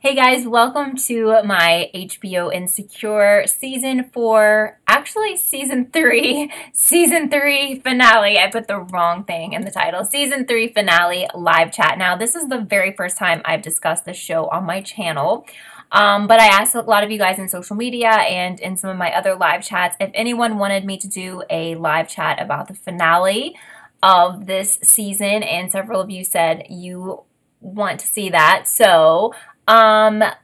Hey guys, welcome to my HBO Insecure season 4, actually season 3, season 3 finale. I put the wrong thing in the title. Season 3 finale live chat. Now, this is the very first time I've discussed this show on my channel. But I asked a lot of you guys in social media and in some of my other live chats if anyone wanted me to do a live chat about the finale of this season, and several of you said you want to see that. So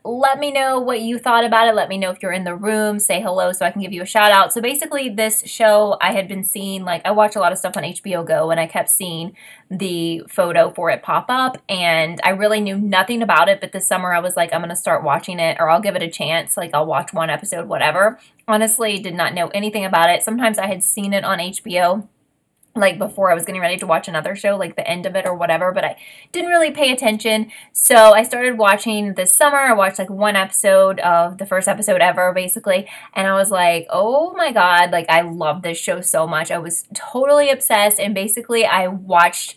let me know what you thought about it. Let me know if you're in the room. Say hello so I can give you a shout out. So basically this show I had been seeing, like I watch a lot of stuff on HBO Go and I kept seeing the photo for it pop up and I really knew nothing about it. But this summer I was like, I'm going to start watching it, or I'll give it a chance. Like I'll watch one episode, whatever. Honestly, did not know anything about it. Sometimes I had seen it on HBO like before I was getting ready to watch another show, like the end of it or whatever, but I didn't really pay attention. So I started watching this summer. I watched like one episode of the first episode ever, basically, and I was like, oh my god, like I love this show so much. I was totally obsessed, and basically I watched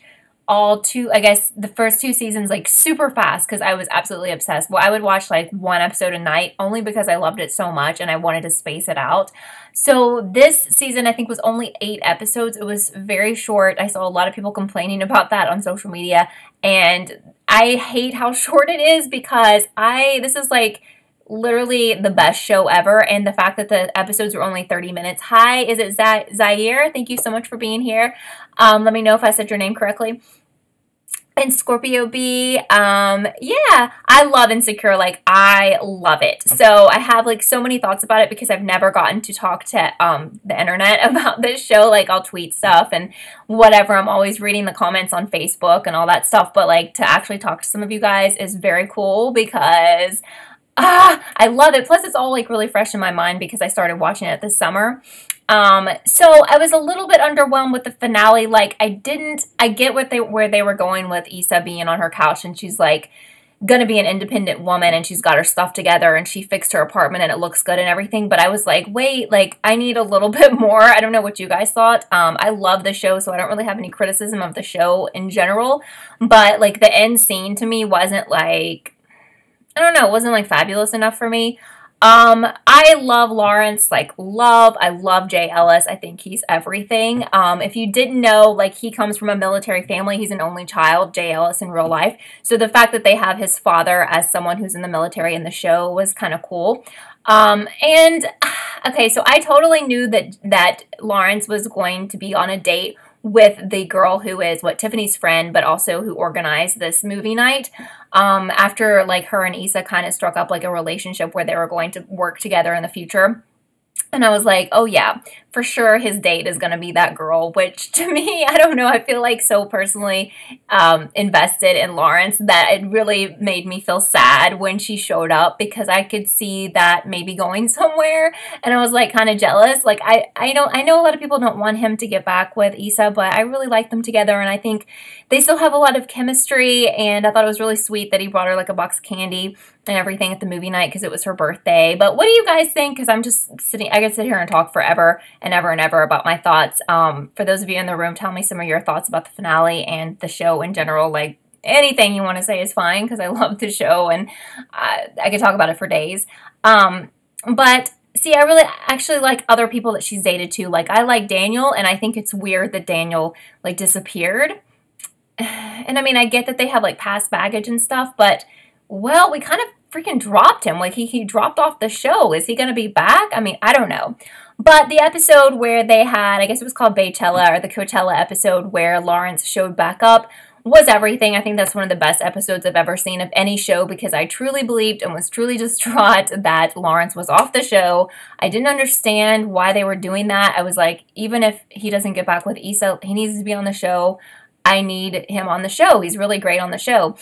I guess the first two seasons like super fast because I was absolutely obsessed. Well, I would watch like one episode a night only because I loved it so much and I wanted to space it out. So this season I think was only 8 episodes. It was very short. I saw a lot of people complaining about that on social media, and I hate how short it is because this is like literally the best show ever, and the fact that the episodes are only 30 minutes. Hi, is it Zaire? Thank you so much for being here. Let me know if I said your name correctly. And Scorpio B, yeah, I love Insecure. Like, I love it. So I have like so many thoughts about it because I've never gotten to talk to the internet about this show. Like, I'll tweet stuff and whatever. I'm always reading the comments on Facebook and all that stuff. But like to actually talk to some of you guys is very cool because I love it. Plus, it's all like really fresh in my mind because I started watching it this summer. So I was a little bit underwhelmed with the finale. Like, I get where they were going with Issa being on her couch and she's like gonna be an independent woman and she's got her stuff together and she fixed her apartment and it looks good and everything. But I was like, wait, like I need a little bit more. I don't know what you guys thought. I love the show, so I don't really have any criticism of the show in general. But like the end scene to me wasn't like, I don't know, it wasn't like fabulous enough for me. I love Lawrence, like I love Jay Ellis. I think he's everything. If you didn't know, like he comes from a military family. He's an only child, Jay Ellis, in real life. So the fact that they have his father as someone who's in the military in the show was kind of cool. And okay, so I totally knew that Lawrence was going to be on a date with the girl who is Tiffany's friend, but also who organized this movie night. After like her and Issa kind of struck up like a relationship where they were going to work together in the future. And I was like, oh yeah, for sure his date is going to be that girl, which to me, I don't know, I feel like so personally invested in Lawrence that it really made me feel sad when she showed up because I could see that maybe going somewhere. And I was like kind of jealous. Like I know a lot of people don't want him to get back with Issa, but I really like them together and I think they still have a lot of chemistry, and I thought it was really sweet that he brought her like a box of candy and everything at the movie night because it was her birthday. But what do you guys think? Because I'm just I could sit here and talk forever and ever about my thoughts. For those of you in the room, tell me some of your thoughts about the finale and the show in general. Like anything you want to say is fine because I love the show and I could talk about it for days. But see, I really actually like other people that she's dated too. Like I like Daniel, and I think it's weird that Daniel like disappeared. And I mean, I get that they have like past baggage and stuff, but well, we kind of freaking dropped him. Like he dropped off the show. Is he going to be back? I mean, I don't know. But the episode where they had, I guess it was called Baychella, or the Coachella episode where Lawrence showed back up, was everything. I think that's one of the best episodes I've ever seen of any show because I truly believed and was truly distraught that Lawrence was off the show. I didn't understand why they were doing that. I was like, even if he doesn't get back with Issa, he needs to be on the show. I need him on the show. He's really great on the show.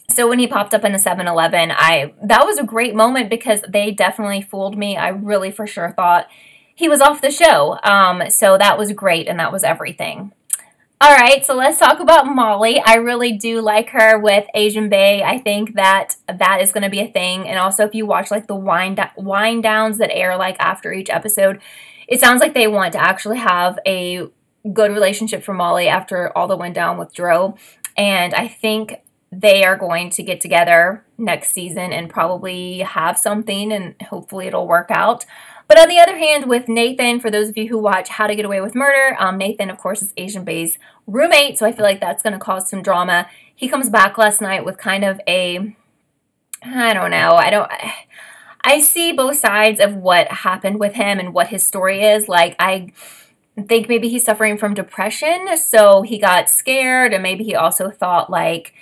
So when he popped up in the 7-Eleven, that was a great moment because they definitely fooled me. I really for sure thought he was off the show. So that was great, and that was everything. All right, so let's talk about Molly. I really do like her with Asian Bae. I think that is going to be a thing. And also if you watch like the wind downs that air like after each episode, it sounds like they want to actually have a good relationship for Molly after all that went down with Dro. And I think they are going to get together next season and probably have something, and hopefully it'll work out. But on the other hand, with Nathan, for those of you who watch How to Get Away with Murder, Nathan, of course, is Asian Bae's roommate, so I feel like that's going to cause some drama. He comes back last night with kind of a, I don't know, I see both sides of what happened with him and what his story is. Like, I think maybe he's suffering from depression, so he got scared, and maybe he also thought, like,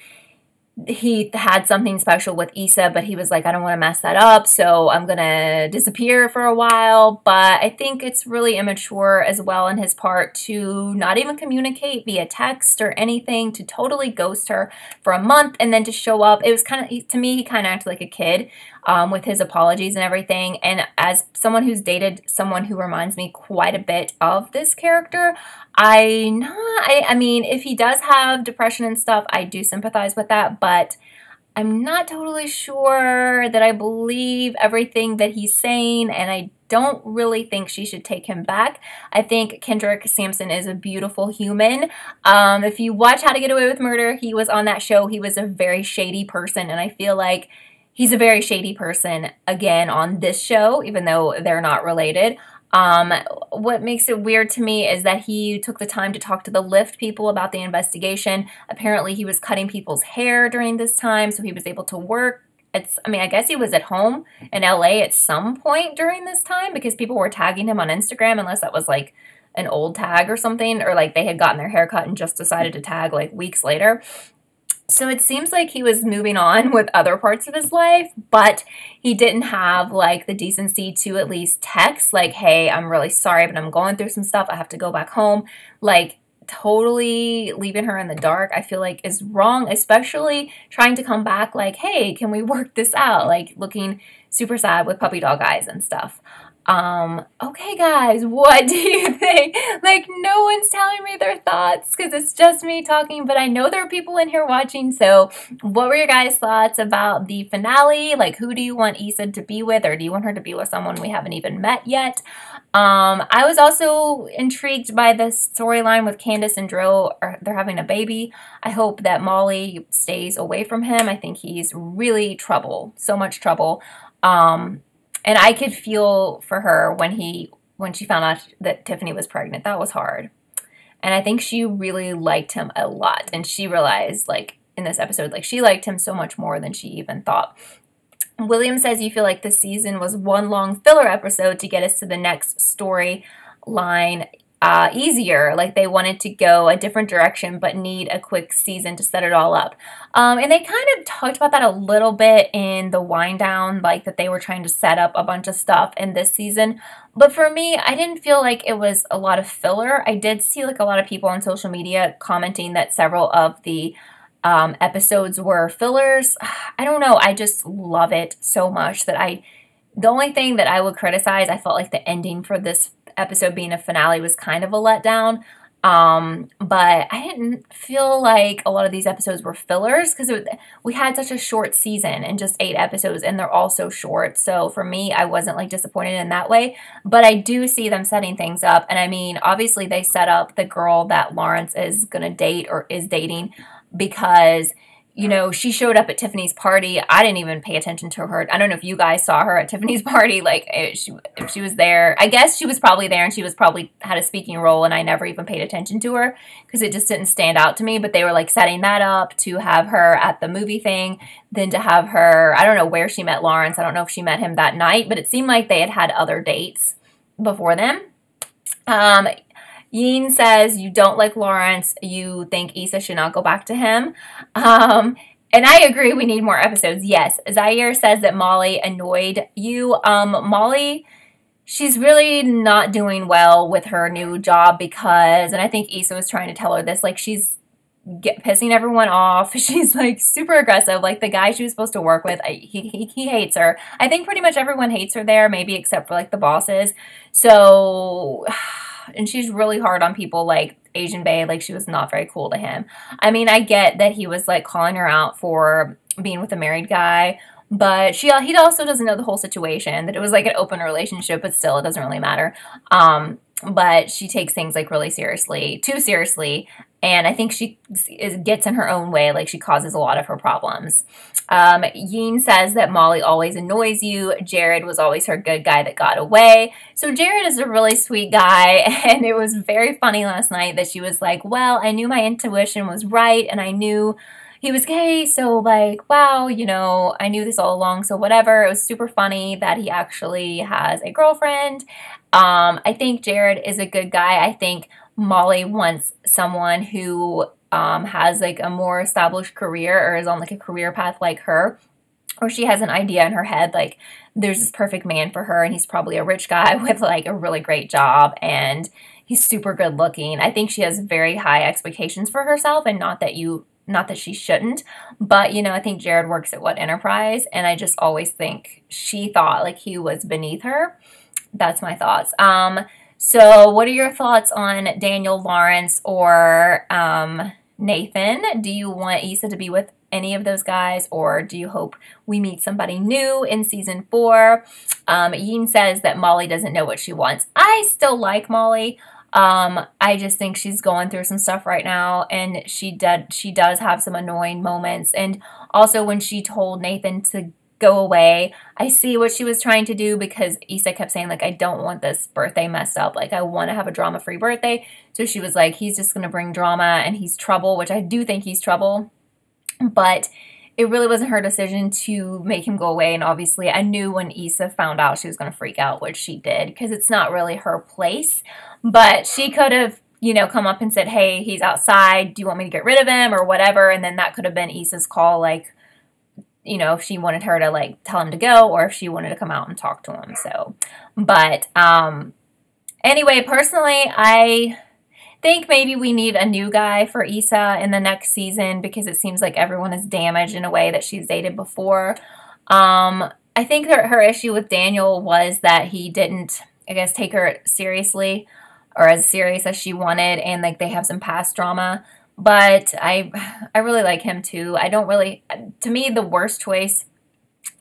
he had something special with Issa, but he was like, I don't want to mess that up, so I'm going to disappear for a while. But I think it's really immature as well on his part to not even communicate via text or anything, to totally ghost her for a month and then to show up. It was kind of, to me, he kind of acted like a kid with his apologies and everything. And as someone who's dated someone who reminds me quite a bit of this character, I mean, if he does have depression and stuff, I do sympathize with that, but I'm not totally sure that I believe everything that he's saying, and I don't really think she should take him back. I think Kendrick Sampson is a beautiful human. If you watch How to Get Away with Murder, he was on that show. He was a very shady person, and I feel like he's a very shady person again on this show, even though they're not related. What makes it weird to me is that he took the time to talk to the Lyft people about the investigation. Apparently he was cutting people's hair during this time, so he was able to work. I mean, I guess he was at home in LA at some point during this time, because people were tagging him on Instagram, unless that was like an old tag or something, or like they had gotten their hair cut and just decided to tag like weeks later. So it seems like he was moving on with other parts of his life, but he didn't have like the decency to at least text like, hey, I'm really sorry, but I'm going through some stuff. I have to go back home. Like, totally leaving her in the dark, I feel like is wrong, especially trying to come back like, hey, can we work this out? Like looking super sad with puppy dog eyes and stuff. Okay guys, what do you think? Like, no one's telling me their thoughts because it's just me talking, but I know there are people in here watching, so what were your guys' thoughts about the finale? Like, who do you want Issa to be with, or do you want her to be with someone we haven't even met yet? I was also intrigued by the storyline with Candace and Drew. They're having a baby. I hope that Molly stays away from him. I think he's really trouble, so much trouble. And I could feel for her when she found out that Tiffany was pregnant. That was hard. And I think she really liked him a lot. And she realized, like, in this episode, like, she liked him so much more than she even thought. William says you feel like the season was one long filler episode to get us to the next storyline easier. Like, they wanted to go a different direction but need a quick season to set it all up. And they kind of talked about that a little bit in the wind down, like that they were trying to set up a bunch of stuff in this season. But for me, I didn't feel like it was a lot of filler. I did see like a lot of people on social media commenting that several of the episodes were fillers. I don't know. I just love it so much that the only thing that I would criticize, I felt like the ending for this episode being a finale was kind of a letdown. But I didn't feel like a lot of these episodes were fillers because we had such a short season and just 8 episodes, and they're all so short. So for me, I wasn't like disappointed in that way, but I do see them setting things up. And I mean, obviously they set up the girl that Lawrence is going to date or is dating because, you know, she showed up at Tiffany's party. I didn't even pay attention to her. I don't know if you guys saw her at Tiffany's party. Like, if she was there, I guess she was probably there, and she was probably had a speaking role, and I never even paid attention to her because it just didn't stand out to me. But they were like setting that up to have her at the movie thing, then to have her, I don't know where she met Lawrence. I don't know if she met him that night, but it seemed like they had other dates before them. Yeen says you don't like Lawrence. You think Issa should not go back to him. And I agree we need more episodes. Yes. Zaire says that Molly annoyed you. Molly, she's really not doing well with her new job because, and I think Issa was trying to tell her this, like she's pissing everyone off. She's like super aggressive. Like the guy she was supposed to work with, he hates her. I think pretty much everyone hates her there, maybe except for like the bosses. So... and she's really hard on people like Asian Bae. Like, she was not very cool to him. I mean, I get that he was, like, calling her out for being with a married guy, but he also doesn't know the whole situation, that it was, like, an open relationship, but still, it doesn't really matter. but she takes things like really seriously, too seriously. And I think she gets in her own way, like she causes a lot of her problems. Yeen says that Molly always annoys you. Jared was always her good guy that got away. So Jared is a really sweet guy, and it was very funny last night that she was like, well, I knew my intuition was right, and I knew he was gay, so like, wow, you know, I knew this all along, so whatever. It was super funny that he actually has a girlfriend. I think Jared is a good guy. I think Molly wants someone who has like a more established career or is on like a career path like her, or she has an idea in her head like there's this perfect man for her and he's probably a rich guy with like a really great job and he's super good looking. I think she has very high expectations for herself, and not that she shouldn't, but you know, I think Jared works at What Enterprise, and I just always think she thought like he was beneath her. That's my thoughts. So what are your thoughts on Daniel, Lawrence, or Nathan? Do you want Issa to be with any of those guys, or do you hope we meet somebody new in season 4? Yeen says that Molly doesn't know what she wants. I still like Molly. I just think she's going through some stuff right now, and she does have some annoying moments. And also when she told Nathan to go away, I see what she was trying to do, because Issa kept saying like, I don't want this birthday messed up. Like, I want to have a drama-free birthday. So she was like, he's just going to bring drama and he's trouble, which I do think he's trouble. But it really wasn't her decision to make him go away. And obviously I knew when Issa found out she was going to freak out, which she did, because it's not really her place. But she could have, you know, come up and said, hey, he's outside. Do you want me to get rid of him or whatever? And then that could have been Issa's call. Like, you know, if she wanted her to like tell him to go, or if she wanted to come out and talk to him. So, but anyway, personally, I think maybe we need a new guy for Issa in the next season, because it seems like everyone is damaged in a way that she's dated before. I think her issue with Daniel was that he didn't, I guess, take her seriously, or as serious as she wanted, and like they have some past drama. But I really like him too. I don't really, to me, the worst choice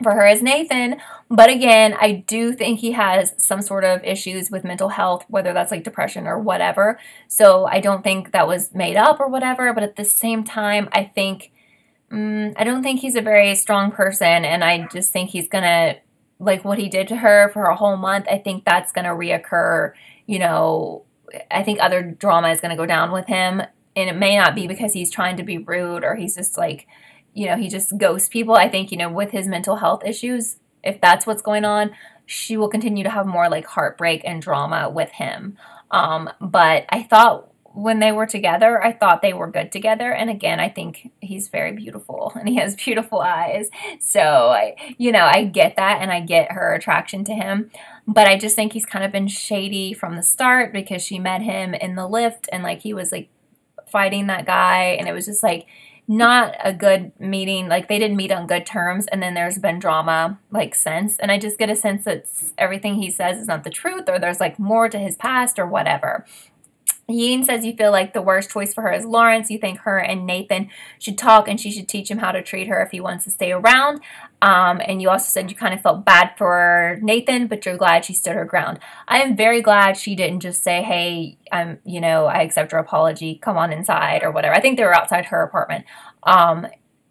for her is Nathan. But again, I do think he has some sort of issues with mental health, whether that's like depression or whatever. So I don't think that was made up or whatever. But at the same time, I think, I don't think he's a very strong person. And I just think he's going to, like what he did to her for a whole month, I think that's going to reoccur. You know, I think other drama is going to go down with him. And it may not be because he's trying to be rude, or he's just like, you know, he just ghosts people. I think, you know, with his mental health issues, if that's what's going on, she will continue to have more like heartbreak and drama with him. But I thought when they were together, I thought they were good together. And again, I think he's very beautiful and he has beautiful eyes. So, I get that, and I get her attraction to him. But I just think he's kind of been shady from the start, because she met him in the lift and like he was like fighting that guy, and it was just like not a good meeting. Like they didn't meet on good terms, and then there's been drama like since, and I just get a sense that everything he says is not the truth, or there's like more to his past or whatever. Yeen says you feel like the worst choice for her is Lawrence. You think her and Nathan should talk, and she should teach him how to treat her if he wants to stay around. And you also said you kind of felt bad for Nathan, but you're glad she stood her ground. I am very glad she didn't just say, hey, I accept your apology, come on inside or whatever. I think they were outside her apartment.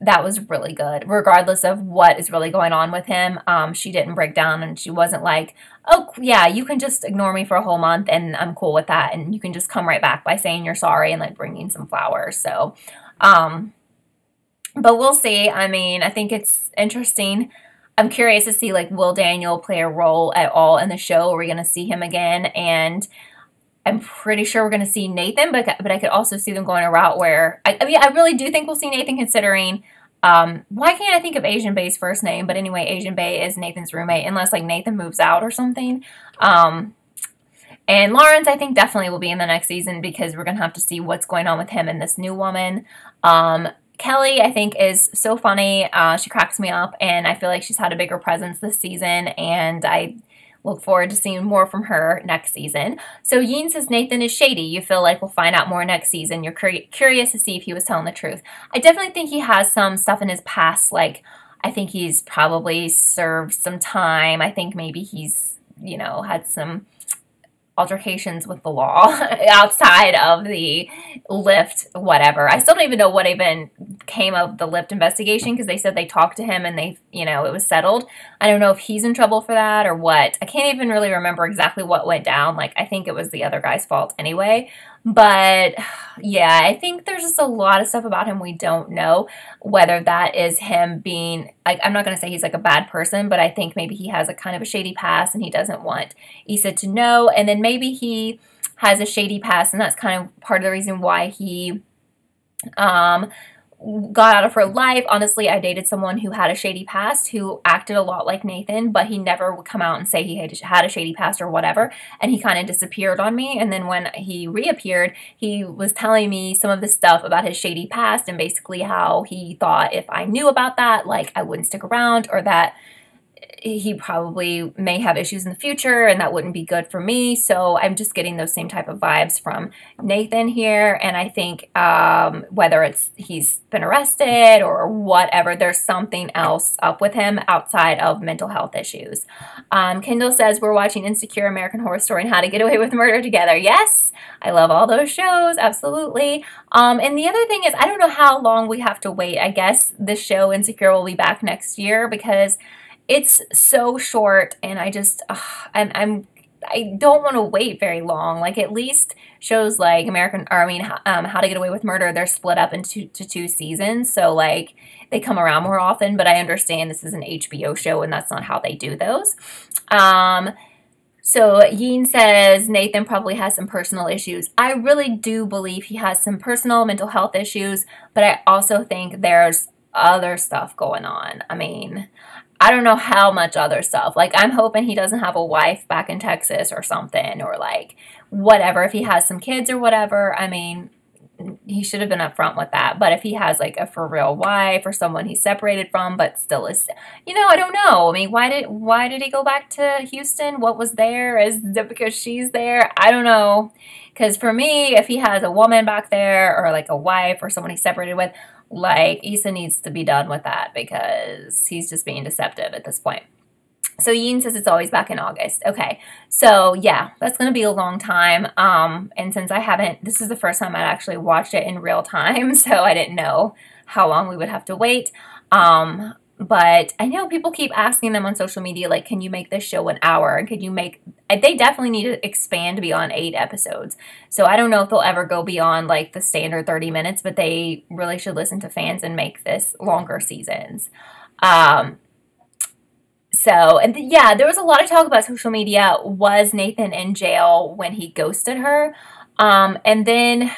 That was really good. Regardless of what is really going on with him, she didn't break down, and she wasn't like, oh, yeah, you can just ignore me for a whole month and I'm cool with that. And you can just come right back by saying you're sorry and like bringing some flowers. So, but we'll see. I mean, I think it's interesting. I'm curious to see, like, will Daniel play a role at all in the show? Are we going to see him again? And I'm pretty sure we're going to see Nathan, but I could also see them going a route where, I really do think we'll see Nathan, considering, why can't I think of Asian Bae's first name? But anyway, Asian Bae is Nathan's roommate, unless like Nathan moves out or something. And Lawrence, I think definitely will be in the next season, because we're going to have to see what's going on with him and this new woman. Kelly, I think, is so funny. She cracks me up, and I feel like she's had a bigger presence this season, and I look forward to seeing more from her next season. So Yeen says Nathan is shady. You feel like we'll find out more next season. You're curious to see if he was telling the truth. I definitely think he has some stuff in his past. Like, I think he's probably served some time. I think maybe he's, had some altercations with the law outside of the Lyft, whatever. I still don't even know what even came of the Lyft investigation because they said they talked to him and they, it was settled. I don't know if he's in trouble for that or what. I can't even really remember exactly what went down. Like, I think it was the other guy's fault anyway. But yeah, I think there's just a lot of stuff about him we don't know, whether that is him being, like, I'm not going to say he's like a bad person, but I think maybe he has a kind of a shady past and he doesn't want Issa to know. And then maybe he has a shady past and that's kind of part of the reason why he got out of her life. Honestly, I dated someone who had a shady past, who acted a lot like Nathan, but he never would come out and say he had a shady past or whatever, and he kind of disappeared on me. And then when he reappeared, he was telling me some of the stuff about his shady past and basically how he thought if I knew about that, like, I wouldn't stick around, or that he probably may have issues in the future and that wouldn't be good for me. So I'm just getting those same type of vibes from Nathan here. And I think whether it's he's been arrested or whatever, there's something else up with him outside of mental health issues. Kendall says, we're watching Insecure, American Horror Story, and How to Get Away with Murder together. Yes, I love all those shows. Absolutely. And the other thing is, I don't know how long we have to wait. I guess the show Insecure will be back next year because it's so short, and I just, I don't want to wait very long. Like, at least shows like How to Get Away with Murder, they're split up into two seasons, so like they come around more often. But I understand this is an HBO show, and that's not how they do those. So Yeen says Nathan probably has some personal issues. I really do believe he has some personal mental health issues, but I also think there's other stuff going on. I mean, I don't know how much other stuff. Like, I'm hoping he doesn't have a wife back in Texas or something, or like whatever. If he has some kids or whatever, I mean, he should have been upfront with that. But if he has like a for real wife or someone he's separated from but still is, I don't know. I mean, why did he go back to Houston? What was there? Is it because she's there? I don't know. Because for me, if he has a woman back there or like a wife or someone he's separated with, like, Issa needs to be done with that because he's just being deceptive at this point. So Yeen says it's always back in August. Okay, so yeah, that's going to be a long time. And since this is the first time I'd actually watched it in real time, so I didn't know how long we would have to wait. But I know people keep asking them on social media, like, can you make this show an hour? And they definitely need to expand beyond 8 episodes. So I don't know if they'll ever go beyond like the standard 30 minutes, but they really should listen to fans and make this longer seasons. Yeah, there was a lot of talk about social media. Was Nathan in jail when he ghosted her? And then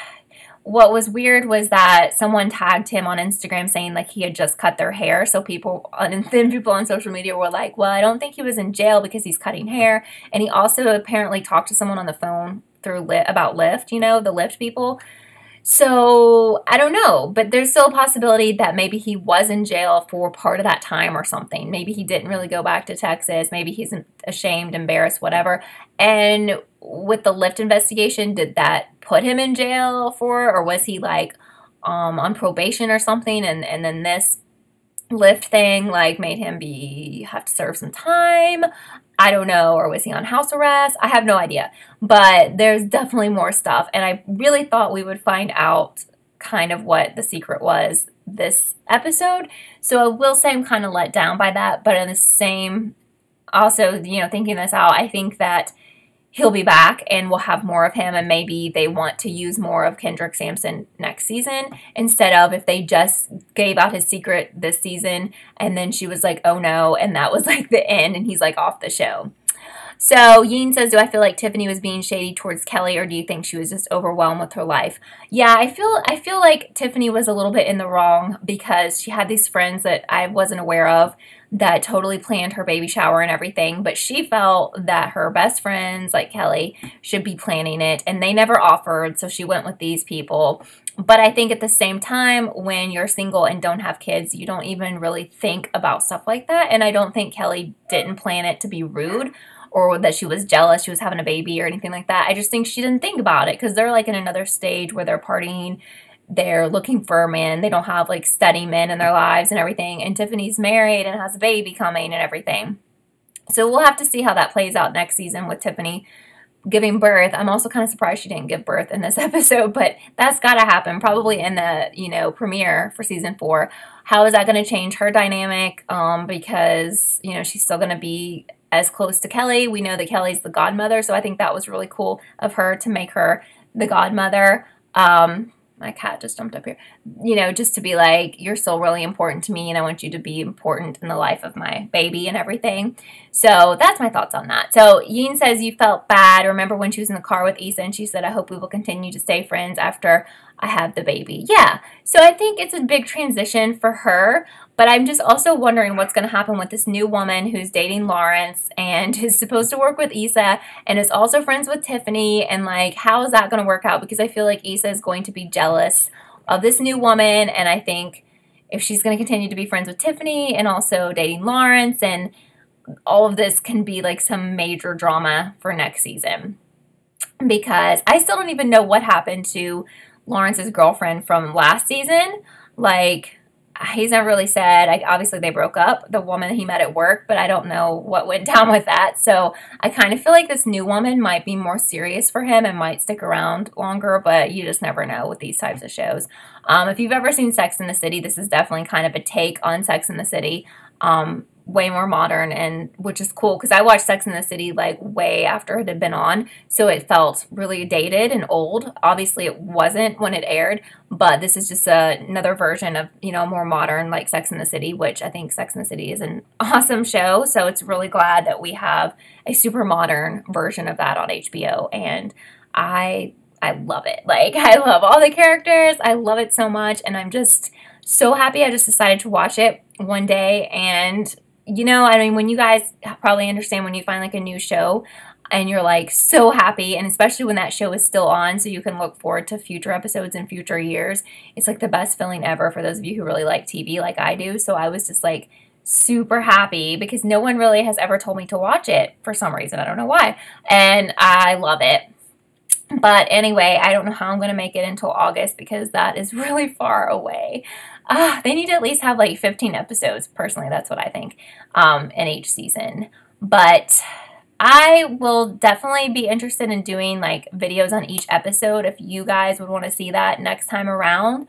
what was weird was that someone tagged him on Instagram saying like he had just cut their hair. So people on social media were like, well, I don't think he was in jail because he's cutting hair. And he also apparently talked to someone on the phone about Lyft, the Lyft people. So I don't know, but there's still a possibility that maybe he was in jail for part of that time or something. Maybe he didn't really go back to Texas. Maybe he's ashamed, embarrassed, whatever. And with the Lyft investigation, did that put him in jail or was he like on probation or something? And then this Lyft thing like made him have to serve some time. I don't know. Or was he on house arrest? I have no idea. But there's definitely more stuff. And I really thought we would find out kind of what the secret was this episode. So I will say I'm kind of let down by that. But in the same, also, thinking this out, I think that he'll be back and we'll have more of him, and maybe they want to use more of Kendrick Sampson next season instead of if they just gave out his secret this season and then she was like, oh no, and that was like the end and he's like off the show. So Yeen says, do I feel like Tiffany was being shady towards Kelly, or do you think she was just overwhelmed with her life? Yeah, I feel like Tiffany was a little bit in the wrong because she had these friends that I wasn't aware of that totally planned her baby shower and everything, but she felt that her best friends, like Kelly, should be planning it, and they never offered, so she went with these people. But I think at the same time, when you're single and don't have kids, you don't even really think about stuff like that, and I don't think Kelly didn't plan it to be rude or that she was jealous she was having a baby or anything like that. I just think she didn't think about it because they're like in another stage where they're partying. They're looking for a man. They don't have like steady men in their lives and everything. And Tiffany's married and has a baby coming and everything. So we'll have to see how that plays out next season with Tiffany. giving birth. I'm also kind of surprised she didn't give birth in this episode, but that's got to happen probably in the, premiere for season 4. How is that going to change her dynamic? Because, she's still going to be as close to Kelly. We know that Kelly's the godmother, so I think that was really cool of her to make her the godmother. My cat just jumped up here. Just to be like, you're still really important to me, and I want you to be important in the life of my baby and everything. So that's my thoughts on that. So Yin says you felt bad. Remember when she was in the car with Issa and she said, I hope we will continue to stay friends after I have the baby. Yeah. So I think it's a big transition for her. But I'm just also wondering what's going to happen with this new woman who's dating Lawrence and is supposed to work with Issa and is also friends with Tiffany. And, like, how is that going to work out? Because I feel like Issa is going to be jealous of this new woman. And I think if she's going to continue to be friends with Tiffany and also dating Lawrence, and all of this can be, like, some major drama for next season. Because I still don't even know what happened to Lawrence's girlfriend from last season. Like, he's not really said. Obviously, they broke up, the woman he met at work, but I don't know what went down with that. So I kind of feel like this new woman might be more serious for him and might stick around longer, but you just never know with these types of shows. If you've ever seen Sex and the City, this is definitely kind of a take on Sex and the City. Way more modern, and which is cool because I watched Sex and the City like way after it had been on, so it felt really dated and old. Obviously it wasn't when it aired, but this is just another version of, more modern, like Sex and the City, which I think Sex and the City is an awesome show. So it's really glad that we have a super modern version of that on HBO, and I love it. Like, I love all the characters. I love it so much, and I'm just so happy I just decided to watch it one day. And when you guys probably understand when you find like a new show and you're like so happy, and especially when that show is still on so you can look forward to future episodes in future years, it's like the best feeling ever for those of you who really like TV like I do. So I was just like super happy because no one really has ever told me to watch it for some reason. I don't know why. And I love it. But anyway, I don't know how I'm going to make it until August because that is really far away. They need to at least have like 15 episodes. Personally, that's what I think in each season. But I will definitely be interested in doing like videos on each episode if you guys would want to see that next time around.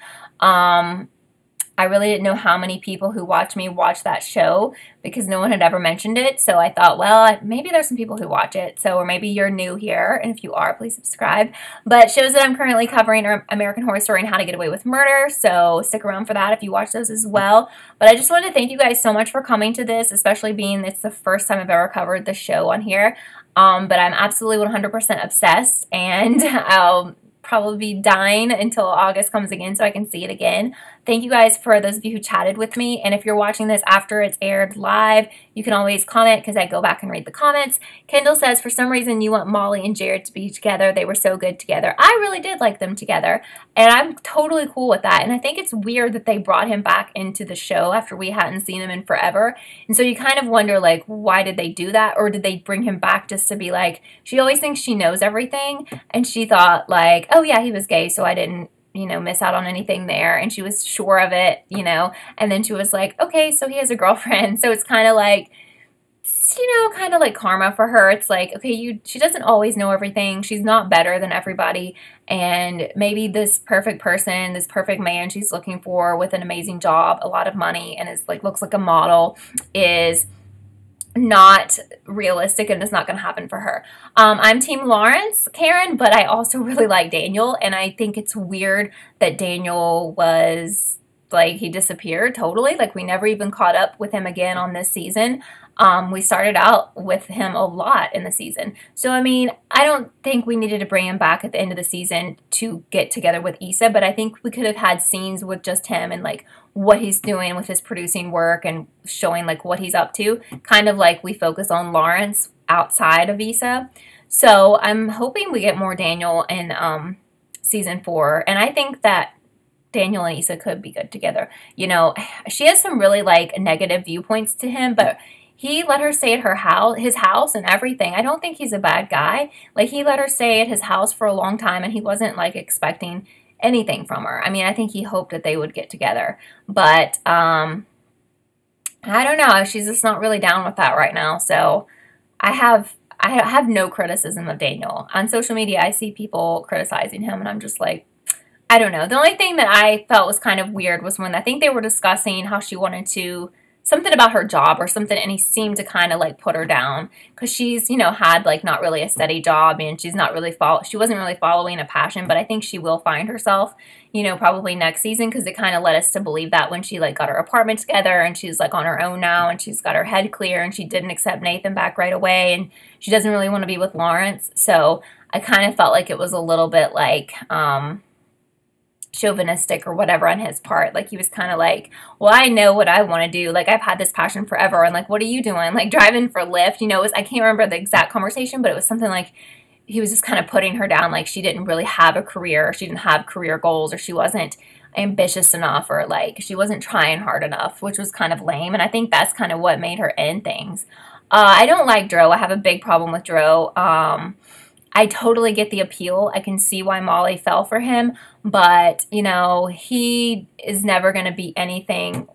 I really didn't know how many people who watch me watch that show because no one had ever mentioned it. So I thought, well, maybe there's some people who watch it. So, or maybe you're new here. And if you are, please subscribe. But shows that I'm currently covering are American Horror Story and How to Get Away with Murder. So stick around for that if you watch those as well. But I just wanted to thank you guys so much for coming to this, especially being it's the first time I've ever covered the show on here. But I'm absolutely 100% obsessed, and I'll probably be dying until August comes again so I can see it again. Thank you guys for those of you who chatted with me. And if you're watching this after it's aired live, you can always comment because I go back and read the comments. Kendall says, for some reason you want Molly and Jared to be together. They were so good together. I really did like them together, and I'm totally cool with that. And I think it's weird that they brought him back into the show after we hadn't seen him in forever. And so you kind of wonder, like, why did they do that? Or did they bring him back just to be like, she always thinks she knows everything, and she thought like, oh yeah, he was gay, so I didn't miss out on anything there. And she was sure of it, and then she was like, okay, so he has a girlfriend. So it's kind of like, kind of like karma for her. It's like, okay, she doesn't always know everything. She's not better than everybody. And maybe this perfect person, this perfect man she's looking for with an amazing job, a lot of money, and is like, looks like a model, is not realistic and it's not going to happen for her. I'm Team Lawrence, Karen, but I also really like Daniel, and I think it's weird that Daniel was like, he disappeared totally. Like, we never even caught up with him again on this season. We started out with him a lot in the season. So, I mean, I don't think we needed to bring him back at the end of the season to get together with Issa, but I think we could have had scenes with just him and like what he's doing with his producing work and showing like what he's up to, kind of like we focus on Lawrence outside of Issa. So I'm hoping we get more Daniel in season 4, and I think that Daniel and Issa could be good together. She has some really like negative viewpoints to him, but he let her stay at his house and everything. I don't think he's a bad guy. Like, he let her stay at his house for a long time, and he wasn't like expecting anything from her. I mean, I think he hoped that they would get together, but I don't know. She's just not really down with that right now. So I I have no criticism of Daniel. On social media, I see people criticizing him, and I'm just like, I don't know. The only thing that I felt was kind of weird was when I think they were discussing how she wanted to, something about her job or something, and he seemed to kind of like put her down because she's, you know, had like not really a steady job, and she's not really she wasn't really following a passion, but I think she will find herself, you know, probably next season, because it kind of led us to believe that when she like got her apartment together and she's like on her own now and she's got her head clear and she didn't accept Nathan back right away and she doesn't really want to be with Lawrence. So I kind of felt like it was a little bit like, chauvinistic or whatever on his part. Like he was kind of like, well, I know what I want to do. Like I've had this passion forever. And like, what are you doing? Like driving for Lyft, you know, it was, I can't remember the exact conversation, but it was something like he was just kind of putting her down. Like she didn't really have a career. Or she didn't have career goals, or she wasn't ambitious enough, or like she wasn't trying hard enough, which was kind of lame. And I think that's kind of what made her end things. I don't like Dro. I have a big problem with Dro. I totally get the appeal. I can see why Molly fell for him, but, you know, he is never going to be anything.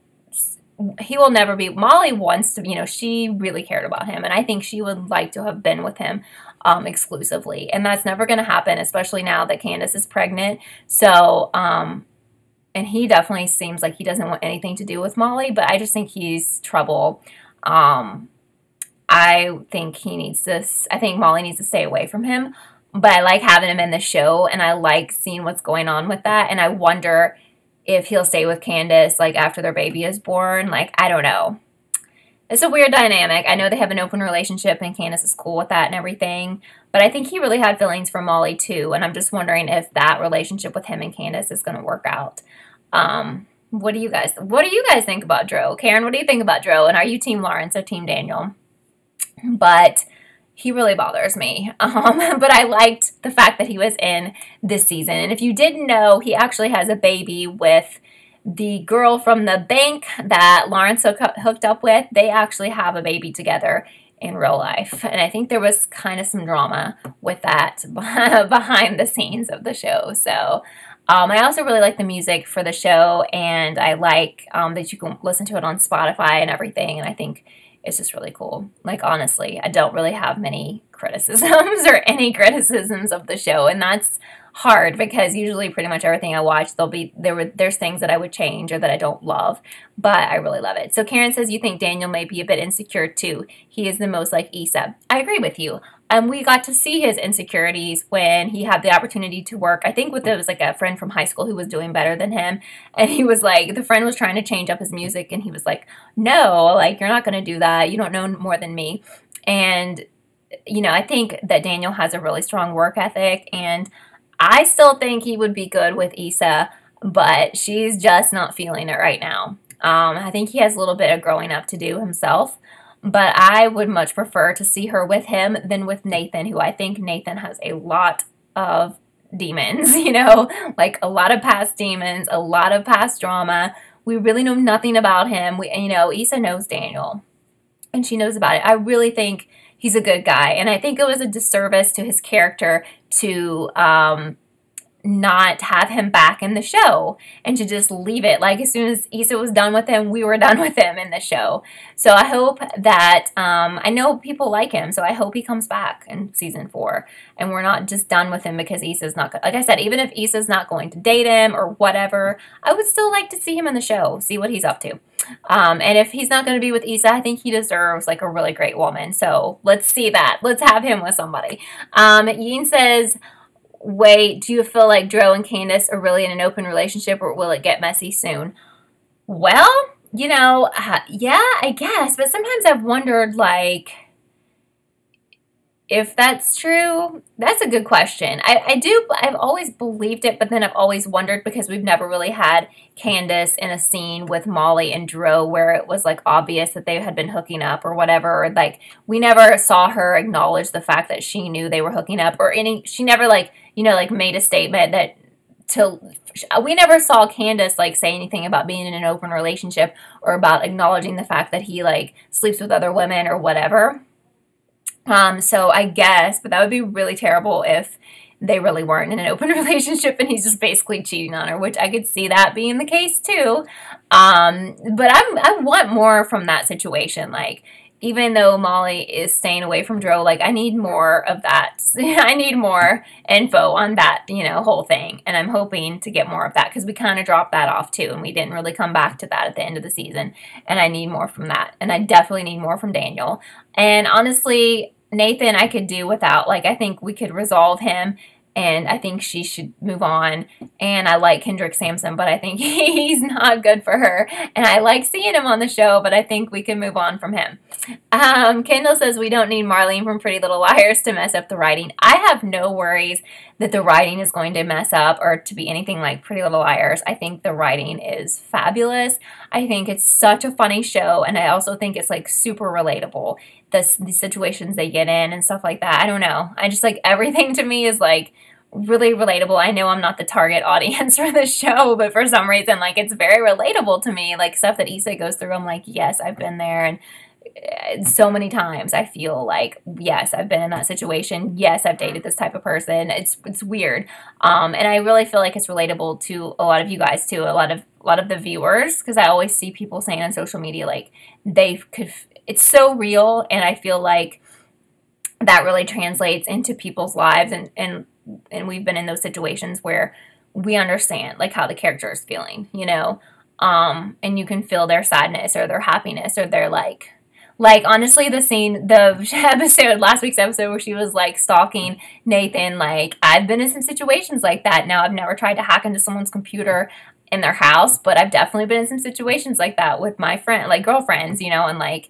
He will never be. Molly wants to, you know, she really cared about him, and I think she would like to have been with him exclusively, and that's never going to happen, especially now that Candace is pregnant. So, and he definitely seems like he doesn't want anything to do with Molly, but I just think he's trouble. I think I think Molly needs to stay away from him, but I like having him in the show, and I like seeing what's going on with that, and I wonder if he'll stay with Candace, like, after their baby is born. Like, I don't know. It's a weird dynamic. I know they have an open relationship, and Candace is cool with that and everything, but I think he really had feelings for Molly, too, and I'm just wondering if that relationship with him and Candace is going to work out. What do you guys think about Dro? Karen, what do you think about Dro, and are you Team Lawrence or Team Daniel? But he really bothers me. But I liked the fact that he was in this season. And if you didn't know, he actually has a baby with the girl from the bank that Lawrence hooked up with. They actually have a baby together in real life. And I think there was kind of some drama with that behind the scenes of the show. So I also really like the music for the show. And I like that you can listen to it on Spotify and everything. And I think it's just really cool. Like, honestly, I don't really have many criticisms or any criticisms of the show, and that's hard because usually pretty much everything I watch, there's things that I would change or that I don't love, but I really love it. So Karen says, you think Daniel may be a bit insecure too. He is the most like Issa. I agree with you. We got to see his insecurities when he had the opportunity to work, I think it was like a friend from high school who was doing better than him. And he was like, the friend was trying to change up his music, and he was like, no, like, you're not going to do that. You don't know more than me. And, you know, I think that Daniel has a really strong work ethic, and I still think he would be good with Issa, but she's just not feeling it right now. I think he has a little bit of growing up to do himself. But I would much prefer to see her with him than with Nathan, who I think Nathan has a lot of demons, you know, like a lot of past demons, a lot of past drama. We really know nothing about him. You know, Issa knows Daniel, and she knows about it. I really think he's a good guy, and I think it was a disservice to his character to not have him back in the show and to just leave it. Like, as soon as Issa was done with him, we were done with him in the show. So I hope that, I know people like him, so I hope he comes back in season 4 and we're not just done with him because Issa's not, like I said, even if Issa's not going to date him or whatever, I would still like to see him in the show, see what he's up to. And if he's not going to be with Issa, I think he deserves like a really great woman. So let's see that. Let's have him with somebody. Yeen says, wait, do you feel like Dro and Candace are really in an open relationship, or will it get messy soon? Well, you know, yeah, I guess. But sometimes I've wondered, like, if that's true. That's a good question. I've always believed it, but then I've always wondered because we've never really had Candace in a scene with Molly and Dro where it was like obvious that they had been hooking up or whatever. Or, like, we never saw her acknowledge the fact that she knew they were hooking up, or she never, like, you know, like, made a statement that we never saw Candace, like, say anything about being in an open relationship or about acknowledging the fact that he, like, sleeps with other women or whatever. So I guess, but that would be really terrible if they really weren't in an open relationship and he's just basically cheating on her, which I could see that being the case too. But I want more from that situation. Like, even though Molly is staying away from Dro, like, I need more of that. I need more info on that, you know, whole thing. And I'm hoping to get more of that because we kind of dropped that off too. And we didn't really come back to that at the end of the season. And I need more from that. And I definitely need more from Daniel. And honestly, Nathan, I could do without. Like, I think we could resolve him. And I think she should move on. And I like Kendrick Sampson, but I think he's not good for her. And I like seeing him on the show, but I think we can move on from him. Kendall says we don't need Marlene from Pretty Little Liars to mess up the writing. I have no worries that the writing is going to mess up or to be anything like Pretty Little Liars. I think the writing is fabulous. I think it's such a funny show, and I also think it's like super relatable. The situations they get in and stuff like that. I don't know. I just like everything to me is like really relatable. I know I'm not the target audience for this show, but for some reason, like, it's very relatable to me. Like, stuff that Issa goes through, I'm like, yes, I've been there. And so many times I feel like, yes, I've been in that situation. Yes, I've dated this type of person. It's weird. And I really feel like it's relatable to a lot of you guys too. A lot of the viewers, because I always see people saying on social media, like, it's so real. And I feel like that really translates into people's lives. And we've been in those situations where we understand, like, how the character is feeling, you know? And you can feel their sadness or their happiness or their, like, honestly, last week's episode where she was, like, stalking Nathan, like, I've been in some situations like that. Now, I've never tried to hack into someone's computer in their house, but I've definitely been in some situations like that with my girlfriends, you know, and, like,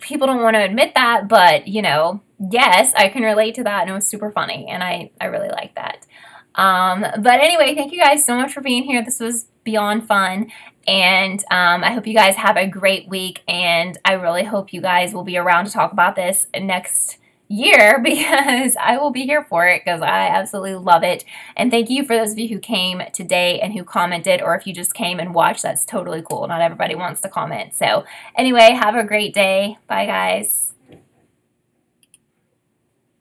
people don't want to admit that, but, you know, yes, I can relate to that, and it was super funny, and I really like that. But anyway, thank you guys so much for being here. This was beyond fun, and I hope you guys have a great week, and I really hope you guys will be around to talk about this next year, because I will be here for it, because I absolutely love it. And thank you for those of you who came today and who commented, or if you just came and watched, that's totally cool. Not everybody wants to comment. So anyway, have a great day. Bye, guys.